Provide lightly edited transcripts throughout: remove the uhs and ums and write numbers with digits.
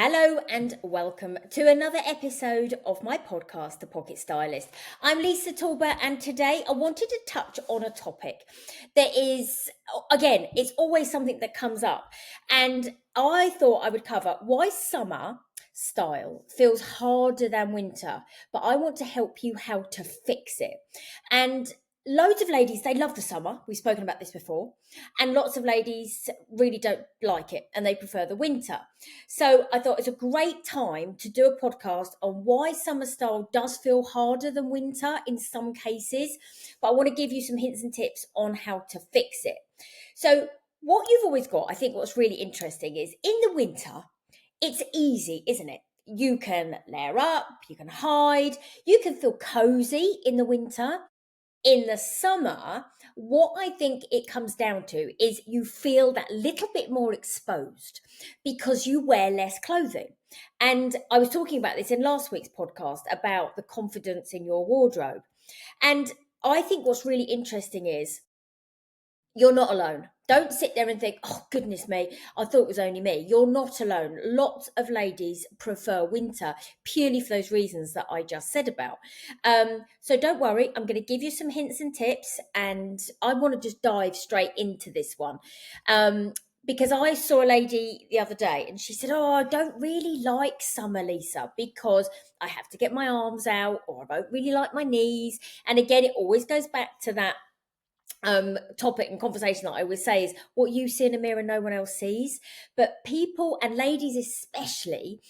Hello and welcome to another episode of my podcast, The Pocket Stylist. I'm Lisa Talbot, and today I wanted to touch on a topic that is, again, it's always something that comes up. And I thought I would cover why summer style feels harder than winter, but I want to help you how to fix it. And loads of ladies, they love the summer. We've spoken about this before. And lots of ladies really don't like it and they prefer the winter. So I thought it's a great time to do a podcast on why summer style does feel harder than winter in some cases. But I want to give you some hints and tips on how to fix it. So what you've always got, I think what's really interesting is in the winter, it's easy, isn't it? You can layer up, you can hide, you can feel cozy in the winter. In the summer, what I think it comes down to is you feel that little bit more exposed because you wear less clothing. And I was talking about this in last week's podcast about the confidence in your wardrobe. And I think what's really interesting is you're not alone. Don't sit there and think, oh, goodness me, I thought it was only me. You're not alone. Lots of ladies prefer winter purely for those reasons that I just said about. So don't worry, I'm going to give you some hints and tips, and I want to just dive straight into this one. Because I saw a lady the other day and she said, oh, I don't really like summer, Lisa, because I have to get my arms out or I don't really like my knees. And again, it always goes back to that topic and conversation that I always say is what you see in a mirror no one else sees. But people, and ladies especially,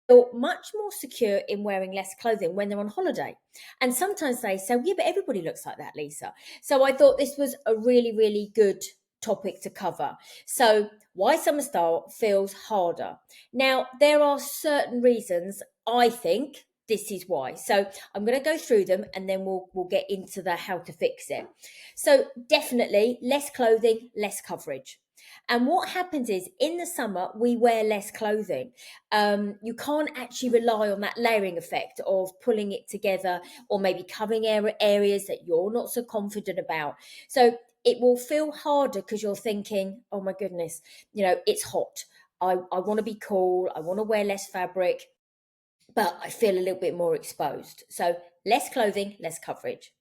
feel much more secure in wearing less clothing when they're on holiday. And sometimes they say, yeah, but everybody looks like that, Lisa. So I thought this was a really, really good topic to cover. So why summer style feels harder. Now, there are certain reasons I think this is why. So I'm going to go through them and then we'll get into the how to fix it. So definitely less clothing, less coverage. And what happens is in the summer, we wear less clothing. You can't actually rely on that layering effect of pulling it together or maybe covering areas that you're not so confident about. So it will feel harder because you're thinking, oh my goodness, it's hot. I want to be cool. I want to wear less fabric, but I feel a little bit more exposed. So less clothing, less coverage.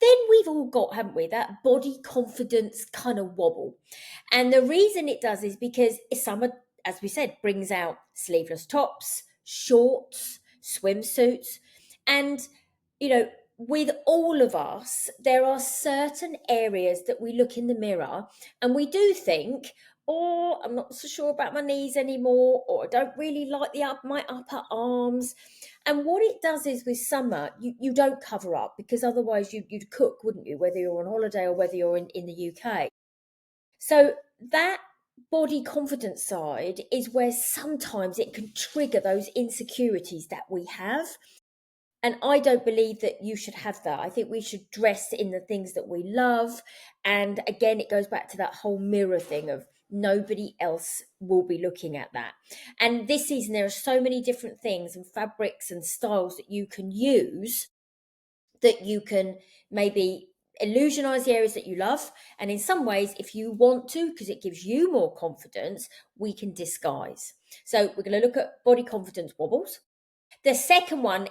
Then we've all got, haven't we, that body confidence kind of wobble. And the reason it does is because summer, as we said, brings out sleeveless tops, shorts, swimsuits. And, with all of us, there are certain areas that we look in the mirror and we do think, or I'm not so sure about my knees anymore, or I don't really like my upper arms. And what it does is with summer, you don't cover up because otherwise you'd cook, wouldn't you, whether you're on holiday or whether you're in the UK. So that body confidence side is where sometimes it can trigger those insecurities that we have. And I don't believe that you should have that. I think we should dress in the things that we love. And again, it goes back to that whole mirror thing of nobody else will be looking at that. And this season, there are so many different things and fabrics and styles that you can use that you can maybe illusionize the areas that you love. And in some ways, if you want to, because it gives you more confidence, we can disguise. So we're going to look at body confidence wobbles. The third one,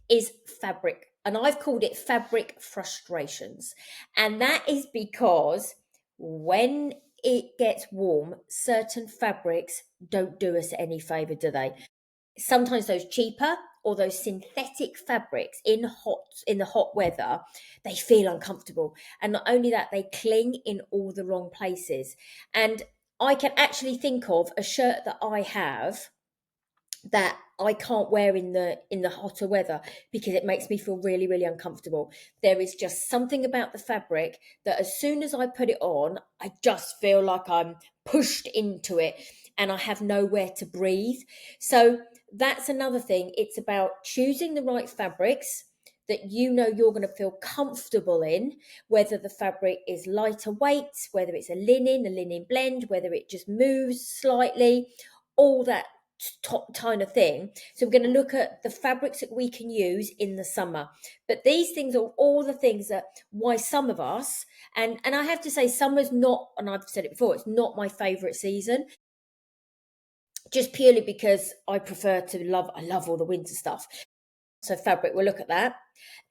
is fabric. And I've called it fabric frustrations. And that is because when it gets warm, certain fabrics don't do us any favor, do they? Sometimes those cheaper or those synthetic fabrics in the hot weather, they feel uncomfortable. And not only that, they cling in all the wrong places. And I can actually think of a shirt that I have that I can't wear in the hotter weather because it makes me feel really, really uncomfortable. There is just something about the fabric that as soon as I put it on, I just feel like I'm pushed into it and I have nowhere to breathe. So that's another thing. It's about choosing the right fabrics that you're going to feel comfortable in, whether the fabric is lighter weight, whether it's a linen blend, whether it just moves slightly, all that top kind of thing. So we're going to look at the fabrics that we can use in the summer. But these things are all the things that why some of us, and I have to say summer's not, and I've said it before, it's not my favorite season. just purely because I love all the winter stuff. So fabric, we'll look at that.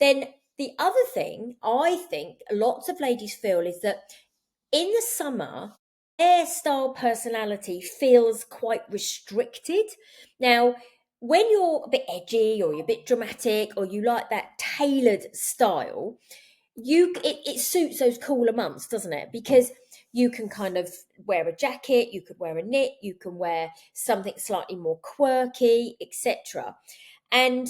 Then the other thing I think lots of ladies feel is that in the summer, their style personality feels quite restricted. Now, when you're a bit edgy or you're a bit dramatic or you like that tailored style, it suits those cooler months, doesn't it? Because you can kind of wear a jacket, you could wear a knit, you can wear something slightly more quirky, etc. And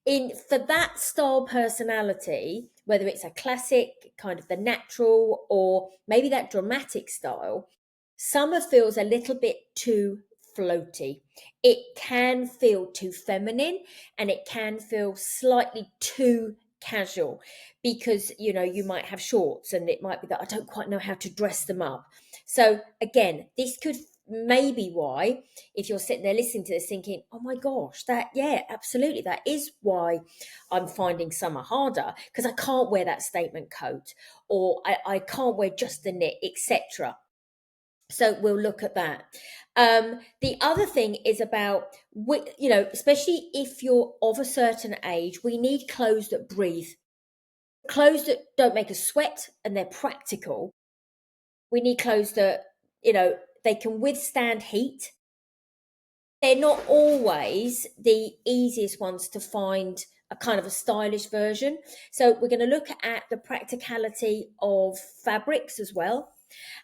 in for that style personality, whether it's a classic, kind of the natural, or maybe that dramatic style, summer feels a little bit too floaty. It can feel too feminine and it can feel slightly too casual because you might have shorts and it might be that I don't quite know how to dress them up. So again, this could maybe why, if you're sitting there listening to this thinking, oh my gosh, that, yeah, absolutely, that is why I'm finding summer harder, because I can't wear that statement coat, or I can't wear just the knit, etc. So we'll look at that. The other thing is about, especially if you're of a certain age, we need clothes that breathe, clothes that don't make us sweat, and they're practical. We need clothes that, they can withstand heat. They're not always the easiest ones to find a kind of a stylish version. So we're going to look at the practicality of fabrics as well.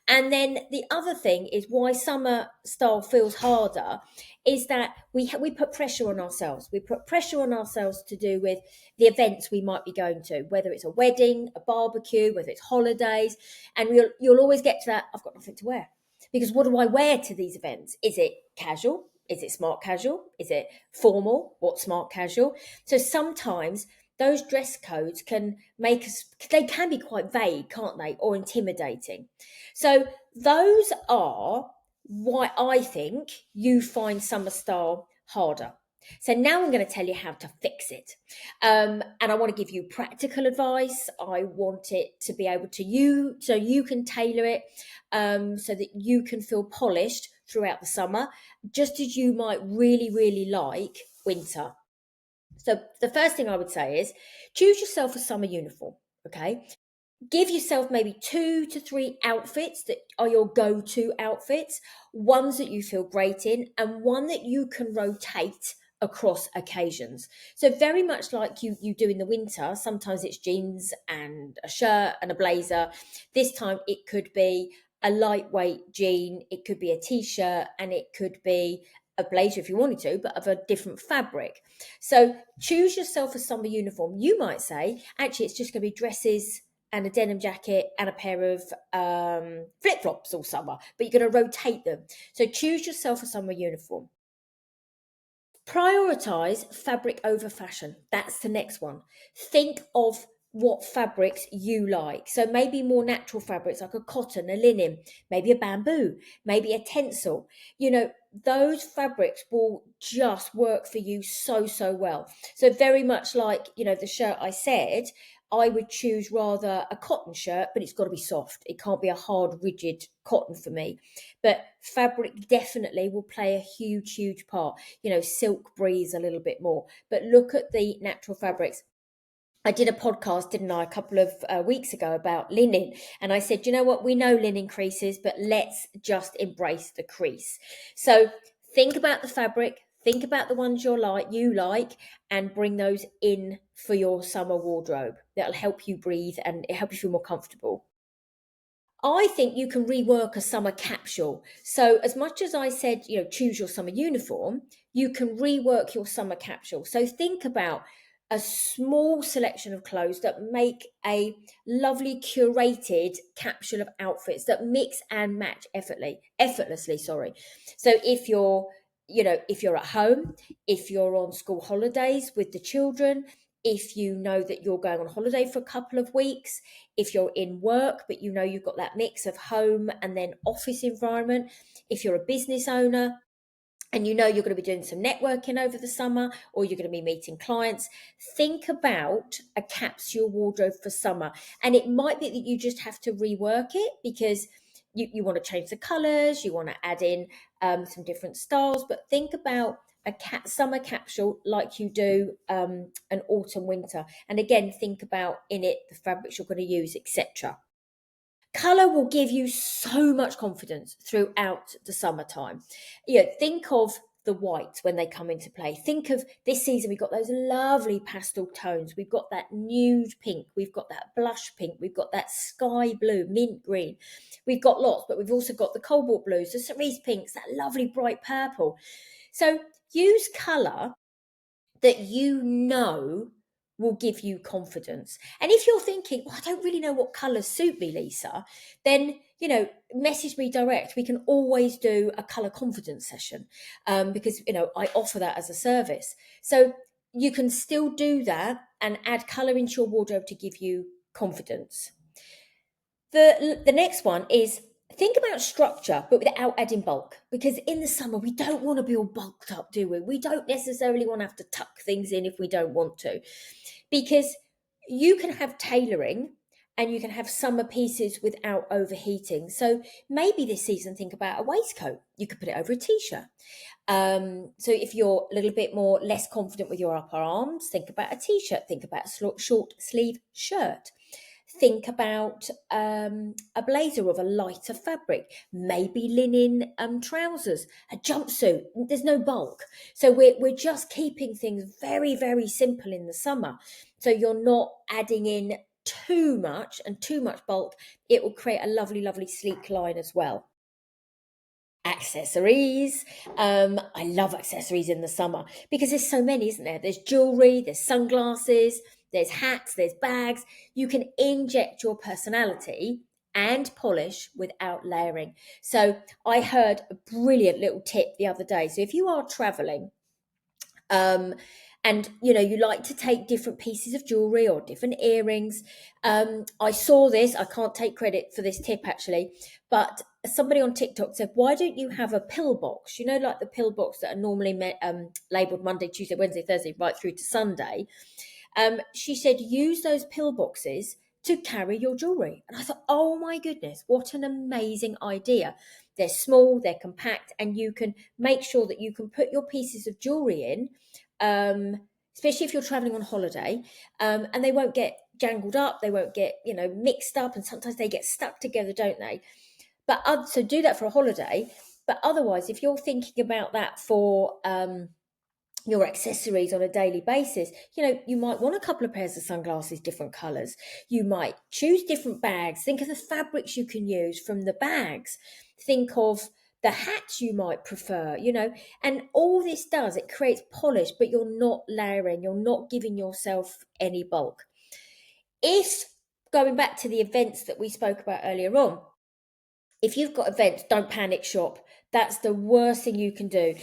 And then the other thing is why summer style feels harder is that we put pressure on ourselves. We put pressure on ourselves to do with the events we might be going to, whether it's a wedding, a barbecue, whether it's holidays, and you'll always get to that. I've got nothing to wear, because what do I wear to these events? Is it casual? Is it smart casual? Is it formal? What's smart casual? So sometimes those dress codes can make us, they can be quite vague, can't they? Or intimidating. So those are why I think you find summer style harder. So now I'm going to tell you how to fix it. And I want to give you practical advice. I want it to be able to so you can tailor it so that you can feel polished throughout the summer, just as you might really, really like winter. So the first thing I would say is choose yourself a summer uniform, okay? Give yourself maybe 2 to 3 outfits that are your go-to outfits, ones that you feel great in, and one that you can rotate across occasions. So very much like you do in the winter, sometimes it's jeans and a shirt and a blazer. This time it could be a lightweight jean, it could be a t-shirt, and it could be a blazer if you wanted to, but of a different fabric. So choose yourself a summer uniform. You might say, actually, it's just going to be dresses and a denim jacket and a pair of flip-flops all summer, but you're going to rotate them. So choose yourself a summer uniform. Prioritize fabric over fashion. That's the next one. Think of what fabrics you like. So maybe more natural fabrics like a cotton, a linen, maybe a bamboo, maybe a tencel. Those fabrics will just work for you so, so well. So very much like, the shirt I said, I would choose rather a cotton shirt, but it's got to be soft. It can't be a hard, rigid cotton for me. But fabric definitely will play a huge, huge part. Silk breathes a little bit more. But look at the natural fabrics. I did a podcast, didn't I, a couple of weeks ago about linen. And I said, you know what, we know linen creases, but let's just embrace the crease. So think about the fabric, think about the ones you like, and bring those in for your summer wardrobe. That'll help you breathe and it help you feel more comfortable. I think you can rework a summer capsule. So as much as I said, choose your summer uniform, you can rework your summer capsule. So think about a small selection of clothes that make a lovely curated capsule of outfits that mix and match effortlessly, sorry. So if you're at home, if you're on school holidays with the children, if you know that you're going on holiday for a couple of weeks, if you're in work, but you've got that mix of home and then office environment, if you're a business owner and you're going to be doing some networking over the summer or you're going to be meeting clients, think about a capsule wardrobe for summer. And it might be that you just have to rework it because you want to change the colors, you want to add in some different styles, but think about a summer capsule like you do an autumn winter. And again, think about in it the fabrics you're going to use, etc. Color will give you so much confidence throughout the summertime. Think of the whites when they come into play. Think of this season, we've got those lovely pastel tones. We've got that nude pink. We've got that blush pink. We've got that sky blue, mint green. We've got lots, but we've also got the cobalt blues, the cerise pinks, that lovely bright purple. So use color that you know will give you confidence. And if you're thinking, well, I don't really know what colours suit me, Lisa, then, message me direct. We can always do a colour confidence session because, I offer that as a service. So you can still do that and add colour into your wardrobe to give you confidence. The next one is think about structure, but without adding bulk. Because in the summer, we don't want to be all bulked up, do we? We don't necessarily want to have to tuck things in if we don't want to. Because you can have tailoring and you can have summer pieces without overheating. So maybe this season, think about a waistcoat. You could put it over a t-shirt. So if you're a little bit more less confident with your upper arms, think about a t-shirt. Think about a short sleeve shirt. Think about a blazer of a lighter fabric, maybe linen trousers, a jumpsuit. There's no bulk. So we're just keeping things very, very simple in the summer. So you're not adding in too much bulk. It will create a lovely, lovely sleek line as well. Accessories. I love accessories in the summer because there's so many, isn't there? There's jewelry, there's sunglasses, there's hats, there's bags. You can inject your personality and polish without layering. So I heard a brilliant little tip the other day. So if you are traveling, and you like to take different pieces of jewelry or different earrings. I saw this. I can't take credit for this tip actually, but somebody on TikTok said, why don't you have a pill box? Like the pill box that are normally labeled Monday, Tuesday, Wednesday, Thursday, right through to Sunday. She said, use those pill boxes to carry your jewelry. And I thought, oh my goodness, what an amazing idea. They're small, they're compact, and you can make sure that you can put your pieces of jewelry in, especially if you're traveling on holiday, and they won't get jangled up, they won't get, mixed up, and sometimes they get stuck together, don't they? But so do that for a holiday. But otherwise, if you're thinking about that for your accessories on a daily basis, you might want a couple of pairs of sunglasses, different colors. You might choose different bags. Think of the fabrics you can use from the bags. Think of the hats you might prefer, and all this does, it creates polish, but you're not layering, you're not giving yourself any bulk. If, going back to the events that we spoke about earlier on, if you've got events, don't panic shop. That's the worst thing you can do.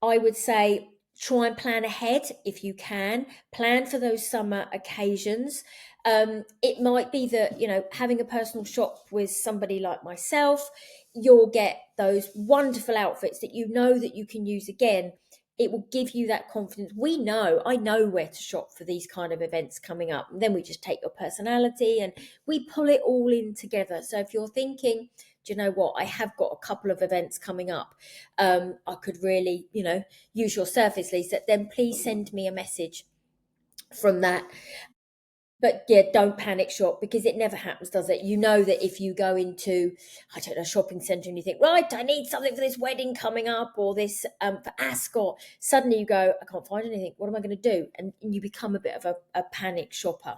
I would say try and plan ahead if you can. Plan for those summer occasions. It might be that, having a personal shop with somebody like myself, you'll get those wonderful outfits that that you can use again. It will give you that confidence. I know where to shop for these kind of events coming up. And then we just take your personality and we pull it all in together. So if you're thinking, do you know what? I have got a couple of events coming up. I could really, use your service, Lisa. Then please send me a message from that. But yeah, don't panic shop because it never happens, does it? You know that if you go into, I don't know, a shopping centre and you think, right, I need something for this wedding coming up or this for Ascot, suddenly you go, I can't find anything. What am I going to do? And you become a bit of a panic shopper.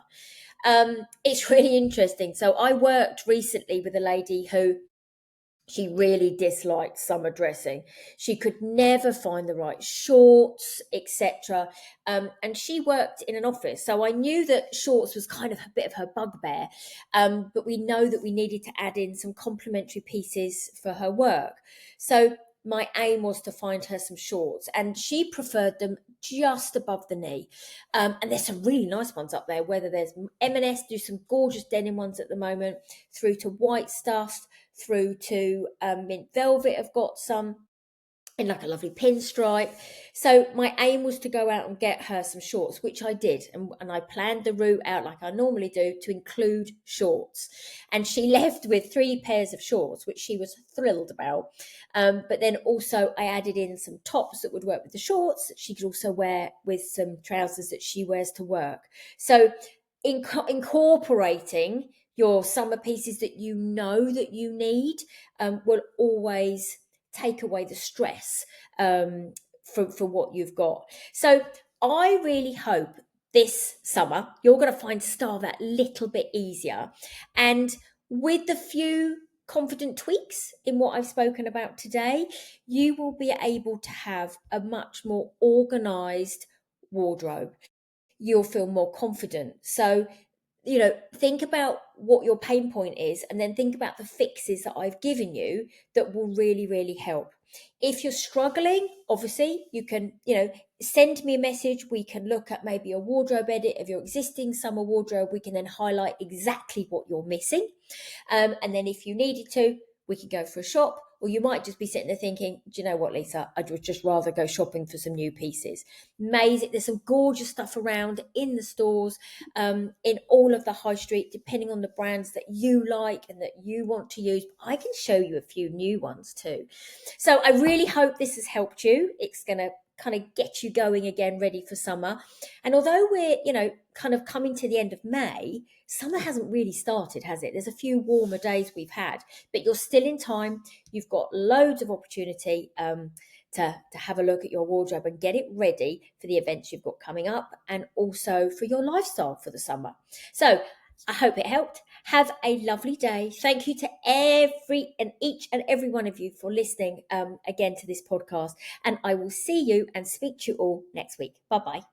It's really interesting. So I worked recently with a lady who, she really disliked summer dressing. She could never find the right shorts, etc. And she worked in an office. So I knew that shorts was kind of a bit of her bugbear. But we know that we needed to add in some complementary pieces for her work. So my aim was to find her some shorts, and she preferred them just above the knee. And there's some really nice ones up there, whether there's M&S, do some gorgeous denim ones at the moment, through to white stuff, through to mint velvet have got some. in like a lovely pinstripe. So my aim was to go out and get her some shorts, which I did. And I planned the route out like I normally do to include shorts. And she left with 3 pairs of shorts, which she was thrilled about. But then also I added in some tops that would work with the shorts that she could also wear with some trousers that she wears to work. So incorporating your summer pieces that you know that you need will always take away the stress for what you've got. So I really hope this summer you're going to find style that little bit easier, and with the few confident tweaks in what I've spoken about today, you will be able to have a much more organized wardrobe. You'll feel more confident. So think about what your pain point is, and then think about the fixes that I've given you that will really, really help. If you're struggling, obviously, you can, send me a message. We can look at maybe a wardrobe edit of your existing summer wardrobe. We can then highlight exactly what you're missing. And then if you needed to, we could go for a shop, or you might just be sitting there thinking, do you know what, Lisa? I'd just rather go shopping for some new pieces. Amazing. There's some gorgeous stuff around in the stores, in all of the high street, depending on the brands that you like and that you want to use. I can show you a few new ones too. So I really hope this has helped you. It's going to kind of get you going again, ready for summer. And although we're, kind of coming to the end of May, summer hasn't really started, has it? There's a few warmer days we've had, but you're still in time. You've got loads of opportunity to have a look at your wardrobe and get it ready for the events you've got coming up, and also for your lifestyle for the summer. So I hope it helped. Have a lovely day. Thank you to each and every one of you for listening again to this podcast. And I will see you and speak to you all next week. Bye-bye.